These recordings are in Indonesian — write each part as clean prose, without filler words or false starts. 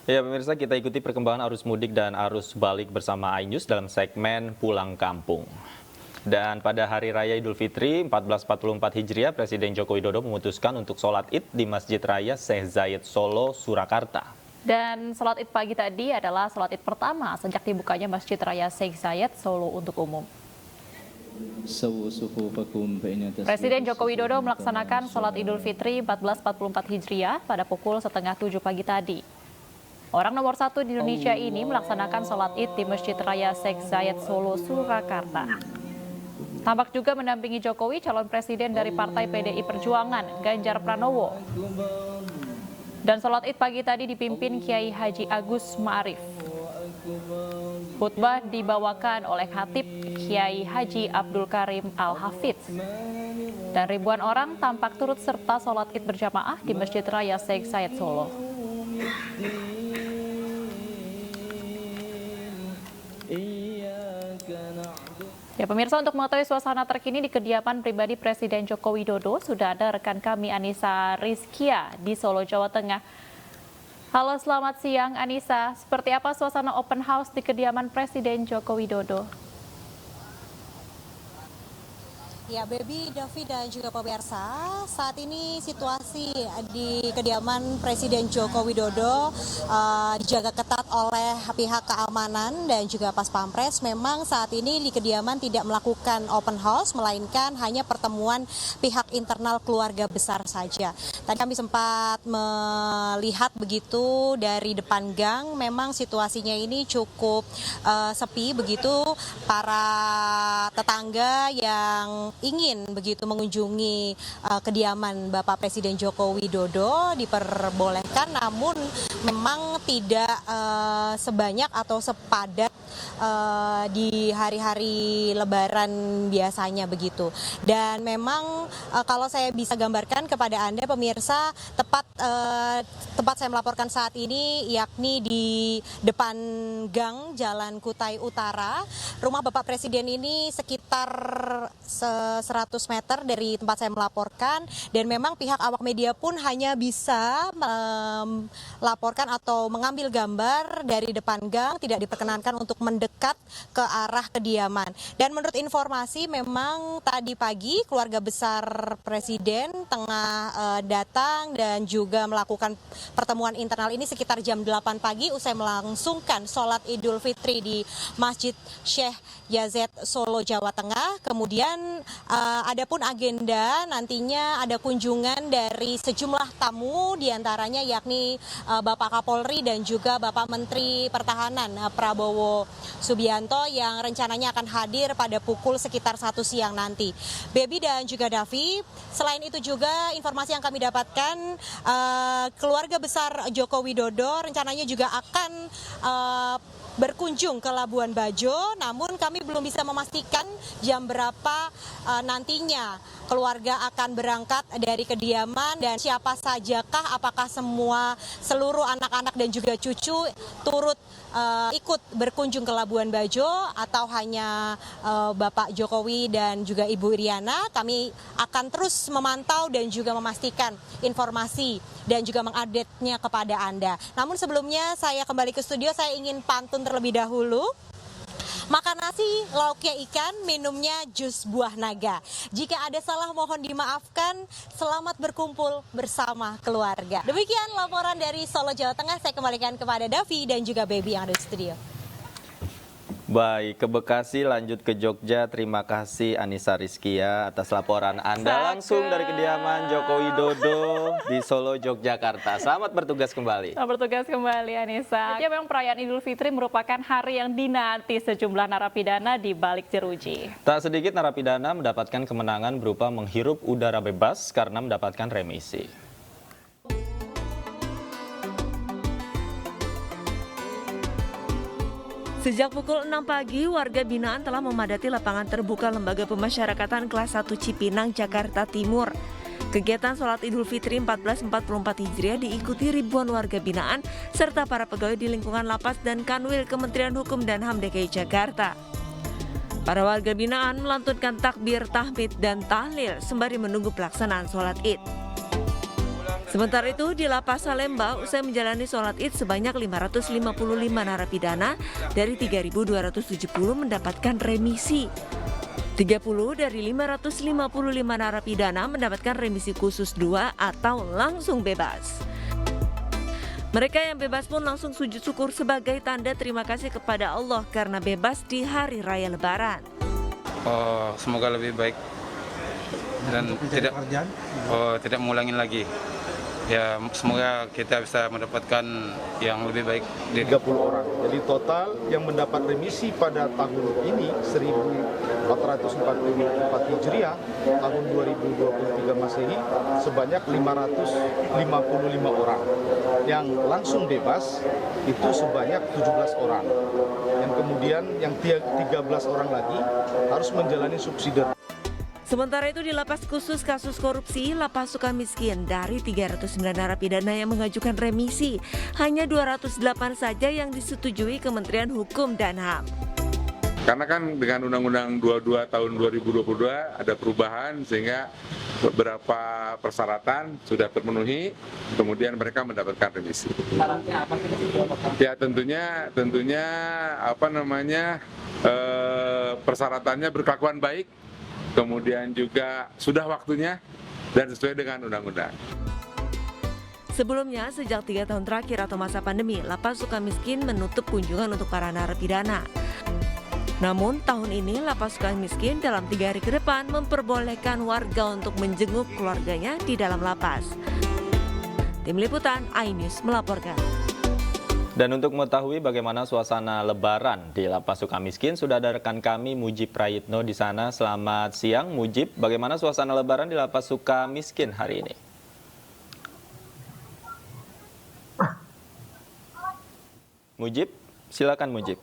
Ya pemirsa, kita ikuti perkembangan arus mudik dan arus balik bersama iNews dalam segmen Pulang Kampung. Dan pada Hari Raya Idul Fitri 1444 Hijriah, Presiden Joko Widodo memutuskan untuk sholat Id di Masjid Raya Syekh Zayed Solo, Surakarta. Dan sholat Id pagi tadi adalah sholat Id pertama sejak dibukanya Masjid Raya Syekh Zayed Solo untuk umum. Presiden Joko Widodo melaksanakan sholat Idul Fitri 1444 Hijriah pada pukul 6:30 pagi tadi. Orang nomor 1 di Indonesia ini melaksanakan sholat Id di Masjid Raya Syekh Zayed Solo, Surakarta. Tampak juga mendampingi Jokowi calon presiden dari Partai PDI Perjuangan, Ganjar Pranowo. Dan sholat Id pagi tadi dipimpin Kiai Haji Agus Ma'arif. Khutbah dibawakan oleh Khatib Kiai Haji Abdul Karim Al-Hafidz. Dan ribuan orang tampak turut serta sholat Id berjamaah di Masjid Raya Syekh Zayed Solo. Ya pemirsa, untuk mengetahui suasana terkini di kediaman pribadi Presiden Joko Widodo, sudah ada rekan kami Anissa Rizkia di Solo, Jawa Tengah. Halo, selamat siang Anissa. Seperti apa suasana open house di kediaman Presiden Joko Widodo? Ya, Baby, Davi, dan juga pemirsa, saat ini situasi di kediaman Presiden Joko Widodo dijaga ketat oleh pihak keamanan dan juga Pas Pampres. Memang saat ini di kediaman tidak melakukan open house, melainkan hanya pertemuan pihak internal keluarga besar saja. Tadi kami sempat melihat begitu dari depan gang, memang situasinya ini cukup sepi begitu. Para tetangga yang ingin begitu mengunjungi kediaman Bapak Presiden Joko Widodo diperbolehkan, namun memang tidak sebanyak atau sepadat di hari-hari Lebaran biasanya begitu. Dan memang kalau saya bisa gambarkan kepada Anda pemirsa, tempat saya melaporkan saat ini yakni di depan gang Jalan Kutai Utara. Rumah Bapak Presiden ini sekitar 100 meter dari tempat saya melaporkan, dan memang pihak awak media pun hanya bisa melaporkan atau mengambil gambar dari depan gang, tidak diperkenankan untuk mendekat ke arah kediaman. Dan menurut informasi memang tadi pagi keluarga besar Presiden tengah datang dan juga melakukan pertemuan internal ini sekitar jam 8 pagi usai melangsungkan sholat Idul Fitri di Masjid Syekh Zayed Solo, Jawa Tengah. Kemudian adapun agenda nantinya ada kunjungan dari sejumlah tamu, diantaranya yakni Bapak Kapolri dan juga Bapak Menteri Pertahanan Prabowo Subianto yang rencananya akan hadir pada pukul sekitar 1 siang nanti. Baby dan juga Davi, selain itu juga informasi yang kami dapatkan, keluarga besar Joko Widodo rencananya juga akan berkunjung ke Labuan Bajo, namun kami belum bisa memastikan jam berapa nantinya keluarga akan berangkat dari kediaman dan siapa sajakah, apakah seluruh anak-anak dan juga cucu turut ikut berkunjung ke Labuan Bajo atau hanya Bapak Jokowi dan juga Ibu Iriana. Kami akan terus memantau dan juga memastikan informasi dan juga mengupdate-nya kepada Anda. Namun sebelumnya saya kembali ke studio, saya ingin pantun terlebih dahulu. Makan nasi, lauknya ikan, minumnya jus buah naga. Jika ada salah mohon dimaafkan, selamat berkumpul bersama keluarga. Demikian laporan dari Solo, Jawa Tengah. Saya kembalikan kepada Davi dan juga Baby yang ada di studio. Baik, ke Bekasi lanjut ke Jogja. Terima kasih Anissa Rizkia atas laporan Anda langsung dari kediaman Joko Widodo di Solo, Yogyakarta. Selamat bertugas kembali. Selamat bertugas kembali Anissa. Ya, memang perayaan Idul Fitri merupakan hari yang dinanti sejumlah narapidana di balik jeruji. Tak sedikit narapidana mendapatkan kemenangan berupa menghirup udara bebas karena mendapatkan remisi. Sejak pukul 6 pagi, warga binaan telah memadati lapangan terbuka Lembaga Pemasyarakatan kelas 1 Cipinang, Jakarta Timur. Kegiatan sholat Idul Fitri 1444 Hijriah diikuti ribuan warga binaan serta para pegawai di lingkungan lapas dan kanwil Kementerian Hukum dan HAM DKI Jakarta. Para warga binaan melantunkan takbir, tahmid, dan tahlil sembari menunggu pelaksanaan sholat Id. Sementara itu, di Lapas Salemba, usai menjalani sholat Id sebanyak 555 narapidana dari 3.270 mendapatkan remisi. 30 dari 555 narapidana mendapatkan remisi khusus 2 atau langsung bebas. Mereka yang bebas pun langsung sujud syukur sebagai tanda terima kasih kepada Allah karena bebas di hari raya Lebaran. Semoga lebih baik dan tidak mengulangi lagi. Ya, semoga kita bisa mendapatkan yang lebih baik. 30 orang. Jadi total yang mendapat remisi pada tahun ini 1444 Hijriah, tahun 2023 Masehi sebanyak 555 orang. Yang langsung bebas itu sebanyak 17 orang. Yang kemudian yang 13 orang lagi harus menjalani subsidi. Sementara itu di Lapas Khusus Kasus Korupsi Lapas Sukamiskin, dari 309 narapidana yang mengajukan remisi, hanya 208 saja yang disetujui Kementerian Hukum dan HAM. Karena kan dengan Undang-Undang 22 tahun 2022 ada perubahan sehingga beberapa persyaratan sudah terpenuhi, kemudian mereka mendapatkan remisi. Syaratnya apa sih? Ya tentunya persyaratannya berkelakuan baik, kemudian juga sudah waktunya dan sesuai dengan undang-undang. Sebelumnya, sejak 3 tahun terakhir atau masa pandemi, Lapas Sukamiskin menutup kunjungan untuk para narapidana. Namun, tahun ini Lapas Sukamiskin dalam 3 hari ke depan memperbolehkan warga untuk menjenguk keluarganya di dalam lapas. Tim Liputan iNews melaporkan. Dan untuk mengetahui bagaimana suasana Lebaran di Lapas Sukamiskin, sudah ada rekan kami Mujib Prayitno di sana. Selamat siang, Mujib. Bagaimana suasana Lebaran di Lapas Sukamiskin hari ini? Mujib, silakan Mujib.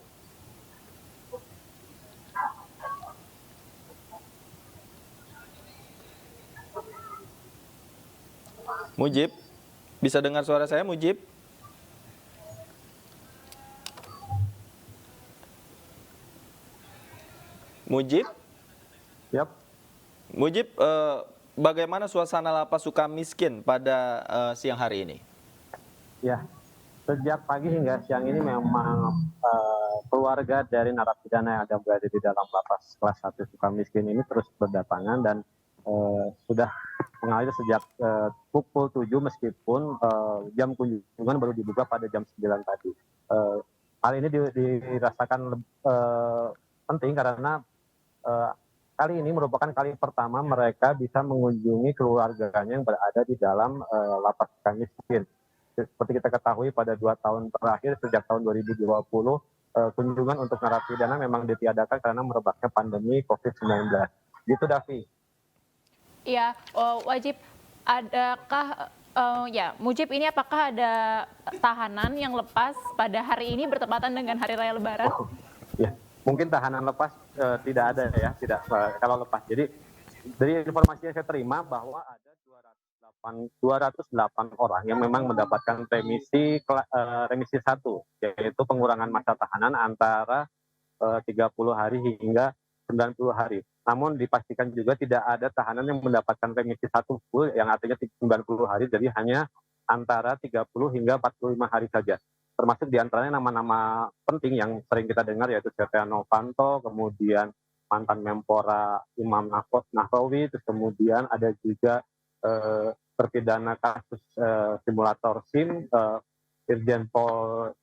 Mujib, bisa dengar suara saya, Mujib? Mujib? Yap. Mujib, bagaimana suasana Lapas Sukamiskin pada siang hari ini? Ya, sejak pagi hingga siang ini memang keluarga dari narapidana yang ada berada di dalam lapas kelas 1 Sukamiskin ini terus berdatangan dan sudah mengalir sejak pukul 7 meskipun jam kunjungan baru dibuka pada jam 9 tadi. Hal ini dirasakan penting karena kali ini merupakan kali pertama mereka bisa mengunjungi keluarganya yang berada di dalam lapas Sukamiskin. Seperti kita ketahui pada 2 tahun terakhir sejak tahun 2020 kunjungan untuk narapidana memang ditiadakan karena merebaknya pandemi COVID-19. Gitu, Davi. Ya, Wajib, adakah Mujib, ini apakah ada tahanan yang lepas pada hari ini bertepatan dengan Hari Raya Lebaran? Ya, mungkin tahanan lepas tidak ada ya, tidak kalau lepas. Jadi dari informasi yang saya terima bahwa ada 208 orang yang memang mendapatkan remisi 1, yaitu pengurangan masa tahanan antara 30 hari hingga 90 hari. Namun dipastikan juga tidak ada tahanan yang mendapatkan remisi 1 full, yang artinya 90 hari, jadi hanya antara 30 hingga 45 hari saja. Termasuk diantaranya nama-nama penting yang sering kita dengar, yaitu Setia Novanto, kemudian mantan Menpora Imam Nahrawi, terus kemudian ada juga terpidana kasus simulator SIM, Irjen Pol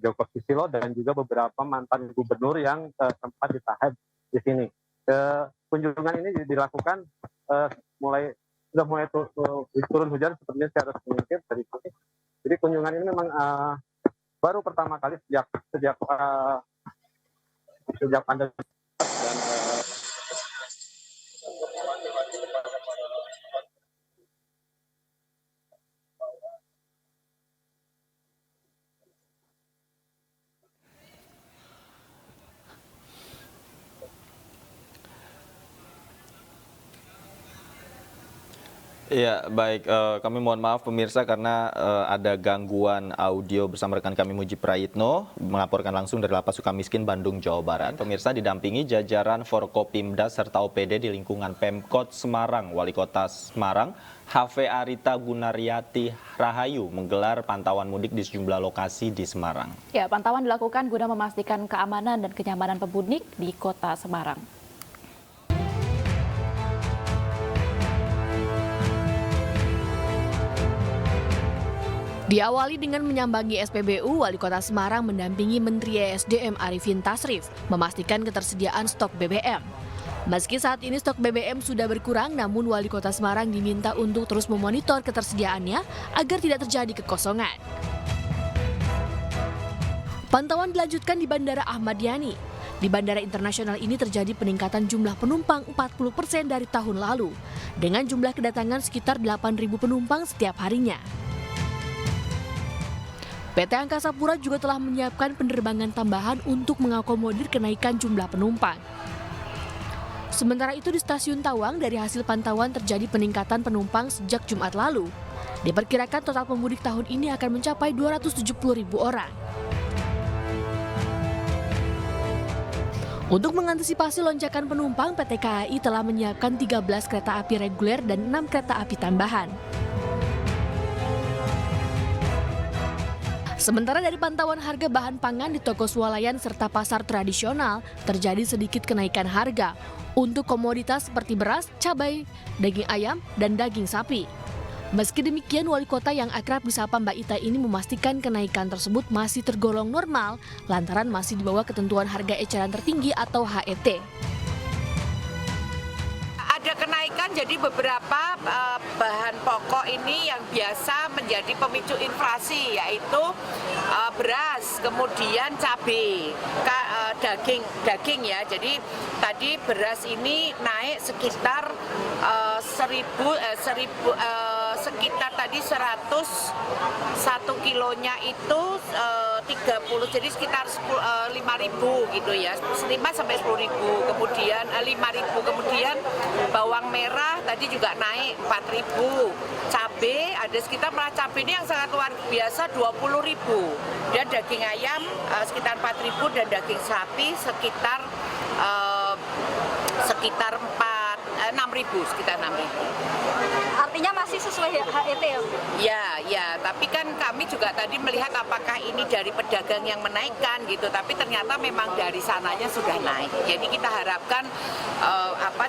Joko Susilo, dan juga beberapa mantan gubernur yang sempat ditahan di sini. Kunjungan ini dilakukan sudah mulai turun hujan sepertinya secara sedikit dari sini. Jadi kunjungan ini memang baru pertama kali sejak pandemi dan Ya, baik. Kami mohon maaf pemirsa karena ada gangguan audio bersama rekan kami Muji Prayitno melaporkan langsung dari Lapas Sukamiskin, Bandung, Jawa Barat. Pemirsa didampingi jajaran Forkopimda serta OPD di lingkungan Pemkot Semarang, Wali Kota Semarang, HV Arita Gunariati Rahayu menggelar pantauan mudik di sejumlah lokasi di Semarang. Ya, pantauan dilakukan guna memastikan keamanan dan kenyamanan pemudik di Kota Semarang. Diawali dengan menyambangi SPBU, Wali Kota Semarang mendampingi Menteri ESDM Arifin Tasrif memastikan ketersediaan stok BBM. Meski saat ini stok BBM sudah berkurang, namun Wali Kota Semarang diminta untuk terus memonitor ketersediaannya agar tidak terjadi kekosongan. Pantauan dilanjutkan di Bandara Ahmad Yani. Di Bandara Internasional ini terjadi peningkatan jumlah penumpang 40% dari tahun lalu, dengan jumlah kedatangan sekitar 8.000 penumpang setiap harinya. PT Angkasa Pura juga telah menyiapkan penerbangan tambahan untuk mengakomodir kenaikan jumlah penumpang. Sementara itu di Stasiun Tawang, dari hasil pantauan terjadi peningkatan penumpang sejak Jumat lalu. Diperkirakan total pemudik tahun ini akan mencapai 270.000 orang. Untuk mengantisipasi lonjakan penumpang, PT KAI telah menyiapkan 13 kereta api reguler dan 6 kereta api tambahan. Sementara dari pantauan harga bahan pangan di toko swalayan serta pasar tradisional, terjadi sedikit kenaikan harga untuk komoditas seperti beras, cabai, daging ayam, dan daging sapi. Meski demikian, Wali Kota yang akrab disapa Mbak Ita ini memastikan kenaikan tersebut masih tergolong normal lantaran masih di bawah ketentuan harga eceran tertinggi atau HET. Ada kenaikan, jadi beberapa bahan pokok ini yang biasa menjadi pemicu inflasi, yaitu beras, kemudian cabai, daging ya. Jadi tadi beras ini naik sekitar sekitar tadi 101 kilonya itu 30, jadi sekitar 5.000 gitu ya, 5 sampai 10.000, kemudian 5.000, kemudian bawang merah tadi juga naik 4.000, cabai ada sekitar, malah cabai ini yang sangat luar biasa 20.000, dan daging ayam sekitar 4.000 dan daging sapi sekitar 6.000, sekitar 6.000. Artinya masih sesuai HET ya? Ya, tapi kan kami juga tadi melihat apakah ini dari pedagang yang menaikkan gitu, tapi ternyata memang dari sananya sudah naik. Jadi kita harapkan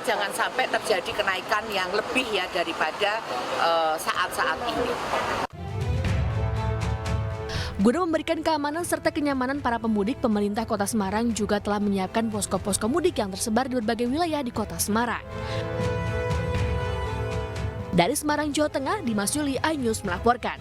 jangan sampai terjadi kenaikan yang lebih ya daripada saat-saat ini. Guna memberikan keamanan serta kenyamanan para pemudik, pemerintah Kota Semarang juga telah menyiapkan posko-posko mudik yang tersebar di berbagai wilayah di Kota Semarang. Dari Semarang, Jawa Tengah, Dimas Yuli, iNews melaporkan.